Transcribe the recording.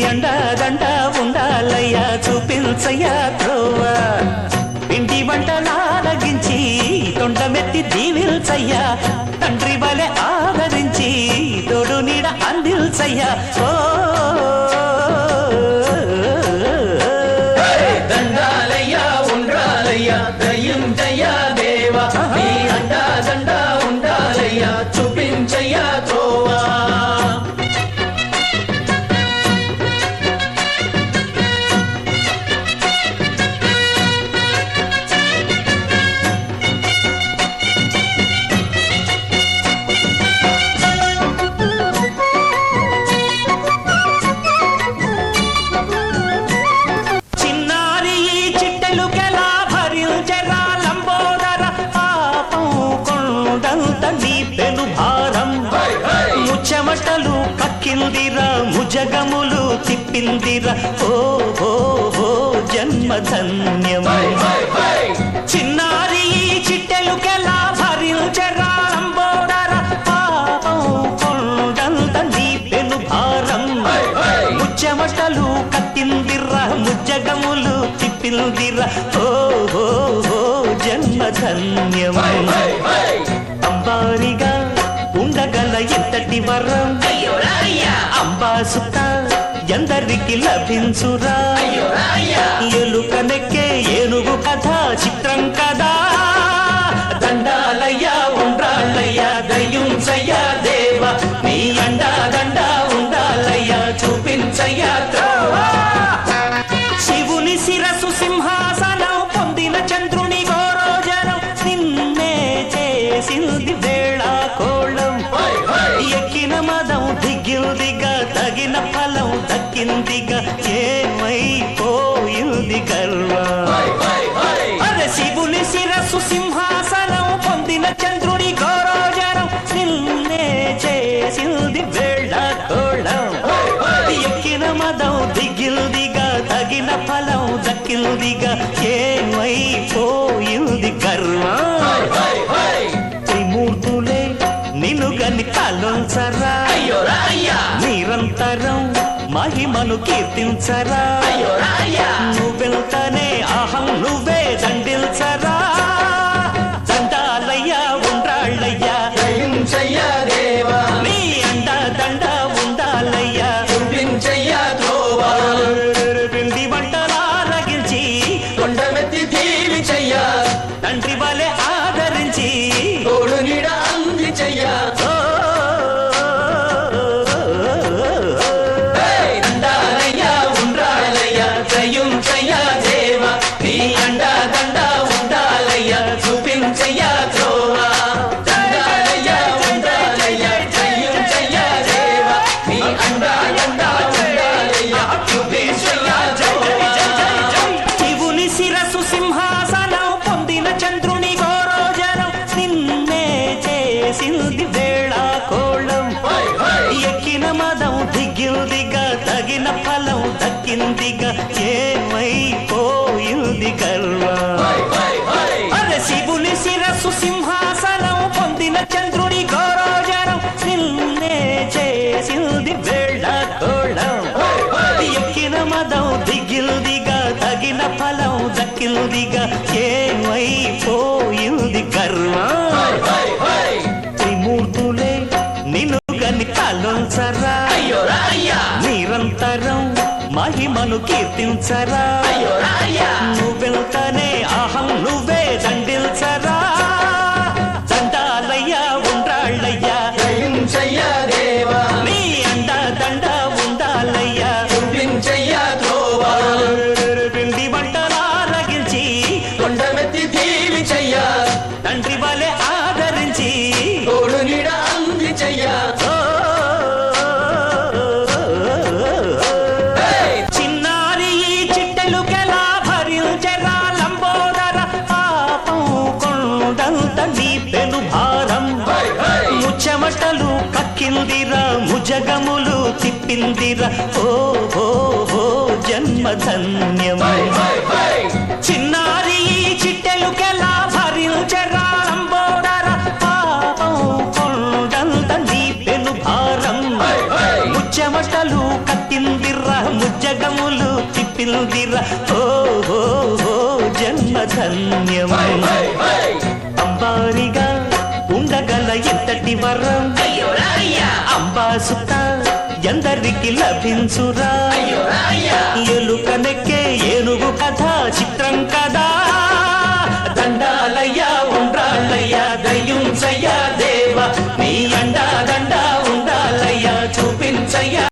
అండదండ ఉండాలయ్యా చూపించయ్యా త్రోవా పిండి వంటలారగించి తొండమెత్తి దీవిల్చయ్యా తండ్రి వలె ఆదరించి తోడు నీడ అందిల్చయ్యా ఓ దండాలయ్యా ఉండాలయ్యా దయించయ్యా దేవా నీ అండదండ ఉండాలయ్యా చూపించయ్యా త్రోవా చెమటలు కక్కిందిరా ముజగములు తిప్పిందిరా ఓ ఓ ఓ జన్మధన్యమై చిన్నారి చిట్టెలుకెలా భరించరా లంబోదర పాపం కొండంత నీ పెను భారం ముచ్చమటలు కక్కిందిరా ముజగములు తిప్పిందిరా ఓ ఓ ఓ జన్మధన్యమై అంబారిగా ఉండగల ఎంతటి వరం అంబా సుత ఎందరికి లభించురా ఎలుకనెక్కే ఏనుగు కథ చిత్రం కదా దండాలయ్యా ఉండాలయ్యా దయించయ్యా దేవా నీ అండదండ ఉండాలయ్యా చూపించయ్యా త్రోవా శివుని శిరసు సింహాసనం పొందిన చంద్రుని గోరోజనం నిన్నే చేసింది వేళ కోళం ఎక్కిన మదం దిగ్గిందిగా తగిన ఫలం దక్కిందిగా ఏమైపోయింది గర్వం అరే శివుని శిరస్సు సింహాసనం పొందిన చంద్రుడి గౌరవజనం నిన్నే చేసింది వేళ కోళం ఎక్కిన మదం దిగ్గిందిగా తగిన ఫలం దక్కిందిగా ఏమైపోయింది గర్వం త్రిమూర్తులే నిన్ను గని తలొంచరా నిరంతరం మహిమను కీర్తించరా నువ్వెళ్తానే అహం నువ్వే దండిల్చరా దండాలయ్యా ఉండాలయ్యా దయించయ్యా దేవా నీ అండదండ ఉండాలయ్యా చూపించయ్యా త్రోవా పిండి వంటలారగించి కొండమెత్తి దీవించయ్యా తండ్రి వలె ఆదరించి తోడు నీడ అందించయ్యా దండాలయ్యా ఉండాలయ్యా దయించయ్యా దేవా నీ అండదండ ఉండాలయ్యా చూపించయ్యా త్రోవా దండాలయ్యా ఉండాలయ్యా దయించయ్యా దేవా నీ అండదండ ఉండాలయ్యా చూపించయ్యా త్రోవా శివుని శిరసు సింహాసనం పొందిన చంద్రుని గోరోజనం నిన్నే చేసింది వేళ కోళం ఎక్కిన మదం దిగ్గిందిగా తగిన ఫలం దక్కిందిగా ఏమైపోయింది గర్వం అరే శివుని శిరస్సు సింహాసనం పొందిన చంద్రుడి గౌరవజనం నిన్నే చేసింది వేళ కోళం ఎక్కిన మదం దిగ్గిందిగా తగిన ఫలం దక్కిందిగా ఏమైపోయింది గర్వం త్రిమూర్తులే నిన్ను గని తలొంచరా నిరంతరం మహిమను కీర్తించరా నువ్వెళ్తానే అహం నువ్వే దండిల్చరా దండాలయ్యా ఉండాలయ్యా దయించయ్యా దేవా నీ అండదండ ఉండాలయ్యా చూపించయ్యా త్రోవా పిండి వంటలారగించి కొండమెత్తి దీవించయ్యా తండ్రి వలె ఆదరించి తోడు నీడ అందించయ్యా చిన్నారి చిట్టెలుకెలా భరించరా లంబోదర పాపం కొండంత నీ పెను భారం ముచ్చమటలు కక్కిందిరా ముజగములు తిప్పిందిరా ఓ ఓ ఓ జన్మధన్యమై చిన్నారి చిట్టెలుకెలా భరించరా లంబోదర పాపం కొండంత నీ పెను భారం ముచ్చమటలు కక్కిందిరా పుట్టిందిరా ఓ ఓ ఓ జన్మధన్యం అంబారిగా ఉండగల ఇంతటి వరం అంబాసుత ఎందరికి లభించురా ఎలుకనెక్కే ఏనుగు కథ చిత్రం కదా